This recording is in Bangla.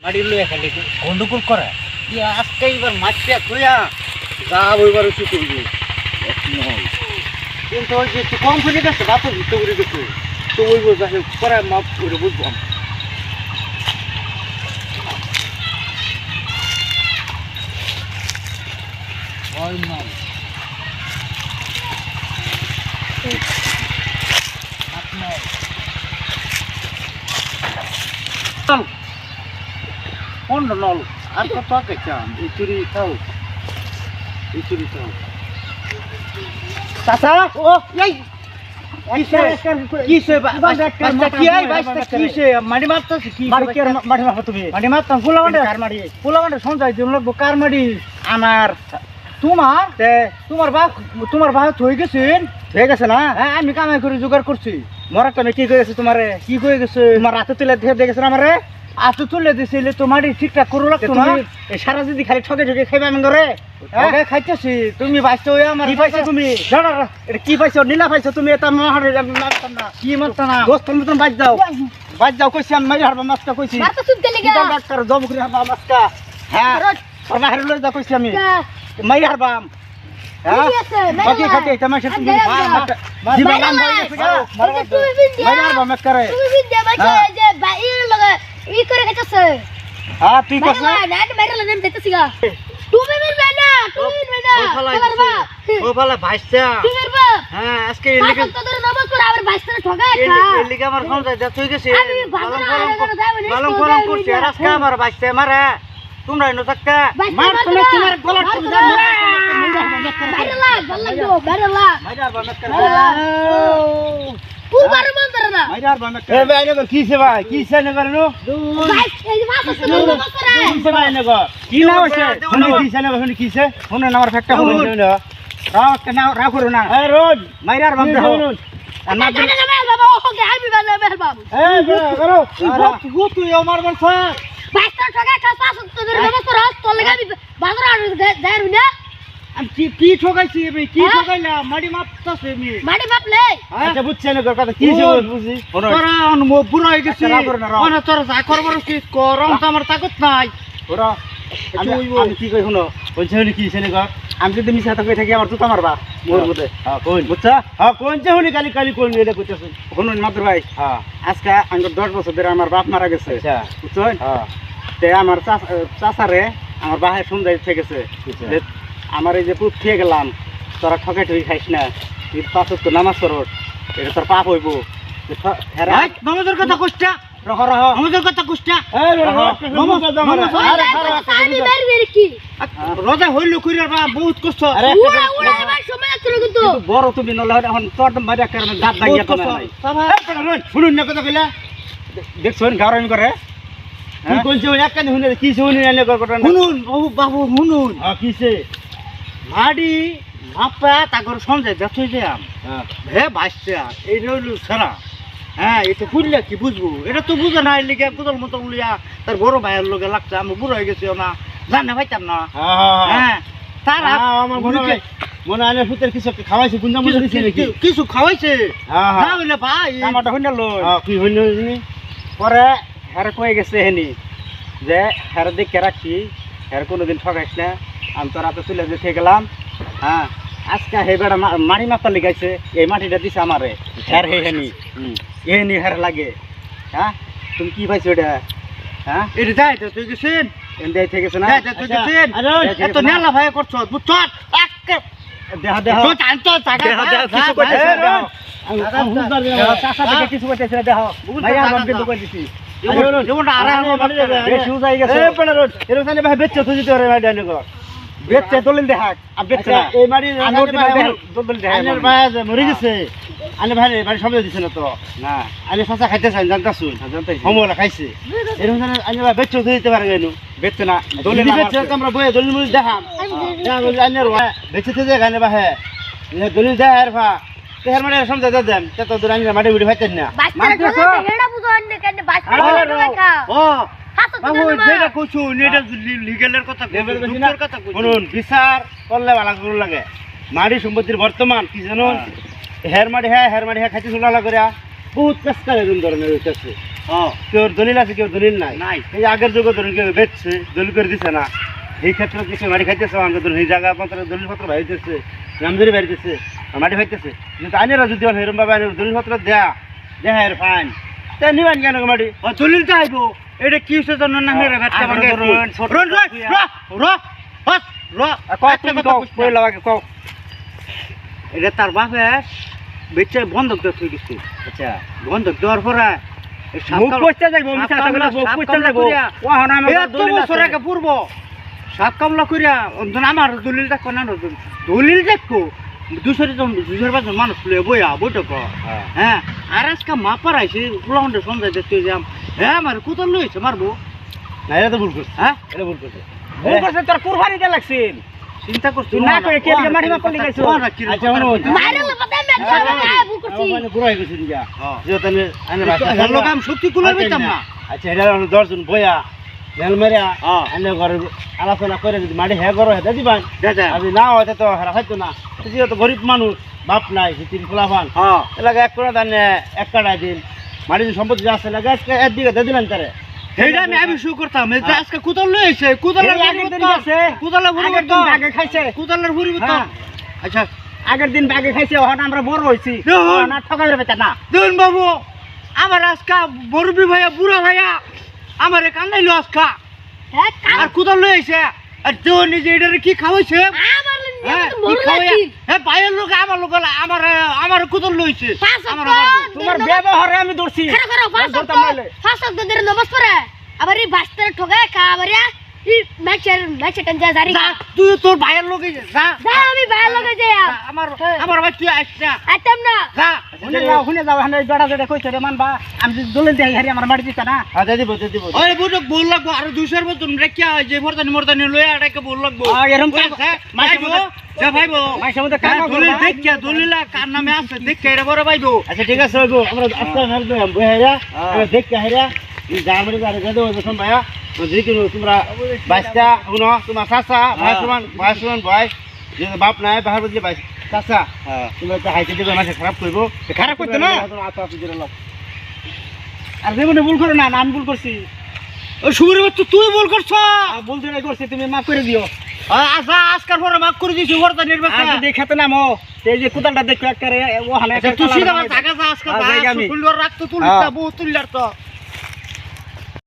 মাটি লইয়া খালি গন্ডগোল করে আজকে এবার মাছটা তুইয়া যা ওইবার উঁচু করবি কিন্তু ওই যে একটু কম করে গেছে বাপু ভিতরে করে গেছে তো ওই যাই পরে মাপ করে বুঝবো কোন নল আর কত চান ইচুরি খাও চাচা ও এই কিসে বাচ্চা কি আই বাচ্চা কিসে মাটি মারতাছ কি মাটি মারছ তুমি মাটি মারতাম ফুলামান্ডে কার মাটি ফুলামান্ডে সঞ্জয় দিন লোক কার মাটি আমার তোমার বাপ হয়ে গেছে না হ্যাঁ আমি কামাই করে জোগাড় করছি মরা কামে কি করেছে তোমারে কি কয়ে গেছে তোমার হাতে তুলে দিয়ে গেছে আমারে হাতে তুলে দিছিলে তোমার ঠিকঠাক করো লাগতো না এই সারা যদি খালি ঠকে খাইবে আমি করে খাইতেছি তুমি পাইছো আমার কি পাইছো তুমি জানো এটা কি পাইছো নীলা পাইছো তুমি এটা মারতাম না কি মারতা না দোস্ত মতন বাজ যাও কইছি আমি মারি হারবা মাছটা কইছি মাছ শুনতে লাগা ডাক্তার জব করে হারবা মাছটা হ্যাঁ আর বাহির লই যা কইছি আমি মারি হারবাম হ্যাঁ বাকি খাতে তামাশা তুমি জীবন নাম হয়ে গেছে মারি হারবা মাছ করে তুমি বিদ্যা বাচ্চা যে বাইরে লাগা ই করে গেছে হ্যাঁ তুই কস না না মারিলা নাম দেখতেছি গা তুমি মিলবে না ও ভালা ভাইসা কি করব হ্যাঁ আজকে এর লিগে তোদের নামাজ পড়া আবার ভাইসা ঠগা খা এর লিগে আমার ফোন যায় তুই গেছিস বালম করছিস আর আজকে আমার ভাইসা মারে তোমরা এনো থাকতে মার তুমি তোমার গলা ঠুকে দাও বাইরেলা বাইরেলা মাইরার বানাত করে পুরবার মন ধরে না মাইরার বানাত করে এ ভাই এনে কিছে ভাই কিছে নে করনো ভাই এই মাছ তো নামাজ করে কিছে ভাই এনে গো কি না হইছে শুনি কিছে নে শুনি কিছে শুনে আমার ফ্যাক্টর হইছে না রাখতে না রাখো না এ রোজ মাইরার বাম দাও না না বাবা ওকে আমি বাবা এই করো গো তুই আমার বলছ বাইস্তা ঠগা খাসা তোদের নামাজ পড়া তো লাগা বাজার আর যাই না আমি কি ঠগাইছি আমি কি ঠগাইলাম মাটি মাপতাছে আমি মাটি মাপলে আচ্ছা বুঝছ না কথা কি বুঝি তোরা বুড়া হয়ে গেছিস মানে তোরা যা করবার কি করম তো আমার তাকত নাই ওরা আমি কি কই শুনো বলছ কি ছেলে গো আমি যদি মিছা কথা কই থাকি আমার জুতা মারবা মোর মধ্যে হ্যাঁ কোন বুঝছা হ্যাঁ কোন যে শুনি কালি কোন এটা কইতাছ শুনুন মাত্র ভাই হ্যাঁ আজকে আঙ্গুর 10 বছর ধরে আমার বাপ মারা গেছে আচ্ছা বুঝছ হ্যাঁ তে আমার চাচারে আমার বাহে সুন্দর থেকে গেছে আমার এই যে পুত খেয়ে গেলাম তোরা ঠকে ঠকি খাইস না তুই 5 ওয়াক্ত নামাজ পড়স এটা তোর পাপ হইব নামাজের কথা কইছটা রহ নামাজের কথা কইছটা আমি মারবে কি রোজা হইল কইরার বা বহুত কষ্ট উড়া উড়া এবার সময় আছে কিন্তু বড় তুমি নলে এখন তোর মারিয়া কারণে দাঁত দাগিয়া তো নাই শুনুন না কথা কইলা দেখছুন গারামি করে তুই কোনছে এক কানে শুনে কি শুনি এনে কথা শুনুন বাবু শুনুন কিছে মাডি মাপা তাগর সমঝে যতই যাম হে ভাইসা এই রইল ছাড়া হ্যাঁ এটা বুঝলে কি বুঝবো এটা তো বুঝে না লিগে কুদল মতন লিয়া তার বড় ভাইয়ের লোকে লাগছে আমি বুড়ো হয়ে গেছি না জানে ভাইতাম না হ্যাঁ তারা আমার মনে হয় ফুতের কিছু খাওয়াইছে গুন্ডা মজা দিছে নাকি কিছু খাওয়াইছে না হইলে ভাই আমারটা হইনা লো কি হইল পরে হ্যাঁ কয়ে গেছে হেনি যে হ্যাঁ দেখে রাখছি হ্যাঁ কোনোদিন ঠকাইস না আমি তো রাতে চলে যেতে গেলাম হ্যাঁ আজকে হে বেড়া মাটি মাপা লিখাইছে এই মাটিটা দিছে আমারে হ্যাঁ হেনি এহেনি হ্যাঁ লাগে হ্যাঁ তুমি কি পাইছো এটা হ্যাঁ এটা যাই তো তুই গেছেন এন্ডাই থেকে গেছে না তুই গেছেন এত নেলা ভাই করছো বুঝছ দেখা দেখা তো জানতো টাকা কিছু কইতেছে চাচা থেকে কিছু কইতেছে দেখো ভাই আমি কিন্তু কই দিছি যেমনটা আরাম বেশি উজাই গেছে এ পেড়া রোড এর ওখানে ভাই বেচছো তুই যদি রে ভাই ডাইনে কর বেচছে দলিল দেখা আর বেচছে না এই মারি দলিল দেখা আনের ভাই মরে গেছে আনে ভাই বাড়ি সব দিছে না তো না আনে চাচা খাইতে চাই জানতাছুন জানতাই হোমলা খাইছে এর ওখানে আনে ভাই বেচছো তুই দিতে পারবে না বেচছে না দলিল বেচছে আমরা বই দলিল মুলি দেখাম না বলি আনের ভাই বেচতে দে গানে ভাই দলিল দেয় আর ভাই তেহার মানে সমঝা দেন কত দূর আনি মাটি মুড়ি খাইতেন না মারতেছো হেডা বুঝো আন্নে কেন বাচ্চা খাও ও বাবু যেটা কইছো নেটা লিগ্যালের কথা কইছো কথা কইছো শুনুন বিচার করলে ভালো লাগে মাটি সম্পত্তির বর্তমান কি জানো হের মাটি হ্যাঁ খাইতে চলা করে বহুত কাজ করে এরকম ধরনের হইতাছে কেউ দলিল আছে কেউ দলিল নাই এই আগের যুগে ধরুন কেউ বেচছে দলিল করে দিচ্ছে না এই ক্ষেত্রে কিছু মাটি খাইতেছে আমাকে ধরুন এই জায়গা পত্র দলিলপত্র ভাইতেছে নামজুরি বাড়িতেছে মাটি খাইতেছে কিন্তু আইনেরা যদি এরকম ভাবে দলিলপত্র দেয়া দেহের ফাইন তাই নিবেন কেন মাটি দলিলটা আইব এটা কি হচ্ছে জন্য না এটা তার বাপে বেচে বন্ধক দেওয়া থই গেছে আচ্ছা বন্ধক দেওয়ার পরে পূর্ব সাত কামলা করিয়া আমার দলিল দেখো না দলিল দেখো 200 মানুষ বইয়া বৈঠক হ্যাঁ আর আজকে মাপার আইসি উলাহন্ডে সন্ধ্যায় দেখতে যাম হ্যাঁ আমার কোথাও লইছে মারবো না এটা তো ভুল করছে হ্যাঁ এটা ভুল করছে তোর কুরবানি দিয়ে লাগছিল চিন্তা করছ না করে কে দিয়ে মাটি মাপলি গাইছো আচ্ছা মাইরে লবাতে ভুল করছি মানে বুড়াই গেছে দিয়া যে তনে আনে ভালো লোক আম সত্যি কুলার দিতাম না আচ্ছা এটা 10 জন বইয়া নেল মেরা আনে ঘরে আলোচনা করে যদি মাটি হে করো হে দিবান যদি না হয় তো হারা খাইতো না যে তো গরিব মানুষ বাপ নাই তিন ফুলাফান এলাকা এক করে দানে এক কাটা দিন মাটির সম্পত্তি আছে লাগা আজকে এক দিকে দিয়ে দিলেন তারে সেইটা আমি শুরু করতাম আজকে কুতাল লইছে কুতালের আগের দিন আছে কুতালের ভুরি করতে আগে খাইছে কুতালের ভুরি করতে আচ্ছা আগের দিন আগে খাইছে ওখানে আমরা বড় হইছি না ঠকাই যাবে না দেখুন বাবু আমার আজকে বড়বি ভাইয়া বুড়া ভাইয়া আমারে কান্দাইলো আজকে আর কুতাল লইছে আর তো নিজে এটারে কি খাওয়াইছে ভাইয়ের লোক আমার লোক আমার কুতল লইছে তোমার ব্যবহারে আমি দর্শি আবার এই বাস্তারে ঠকায় খাবারিয়া এই ম্যাচের টেনজা জারি তুই তোর ভাইয়ের লোকে যা আমি ভাইয়ের লোকে যাই আমার ভাই তুই আইছা আইতাম না যা শুনে যাও হানে জড়া জড়া কইছে রে মানবা আমি যদি দলে দেই হারি আমার মাটি দিতা না দিব ওই বুড়ো বল লাগবো আর 200 বছর রেখিয়া যে মর্দানি লইয়া আটাকে বল লাগবো এরকম মাইবো যা ভাইবো মাইসা মধ্যে কাম দলিল দেখিয়া দলিলা কার নামে আছে দেখিয়া এর বড় ভাইবো আচ্ছা ঠিক আছে হইবো আমরা আজকে নারদ বইয়া দেখিয়া হারিয়া জামারি গাড়ি গদো যখন ভাইয়া যেকিনো তোমরা বাইসটা শুনো তোমার চাচা ভাই সমান ভাই যে বাপ নাই বাহার বদলে ভাই চাচা তোমরা তো হাইতে দিবে মাসে খারাপ করবো খারাপ করতে না আর যেমন ভুল করো না আমি ভুল করছি ও সুমরে বাচ্চা তুই ভুল করছ ভুল দিনে করছি তুমি মাফ করে দিও আচ্ছা আজকাল পরে মাফ করে দিয়েছি ওরটা নির্বাচন দেখাতে নামো এই যে কুতালটা দেখো একবারে ওখানে তুই সিধা জায়গা যা আজকাল ভাই সুন্দর রাখতো তুলিটা বহুত তুললার তো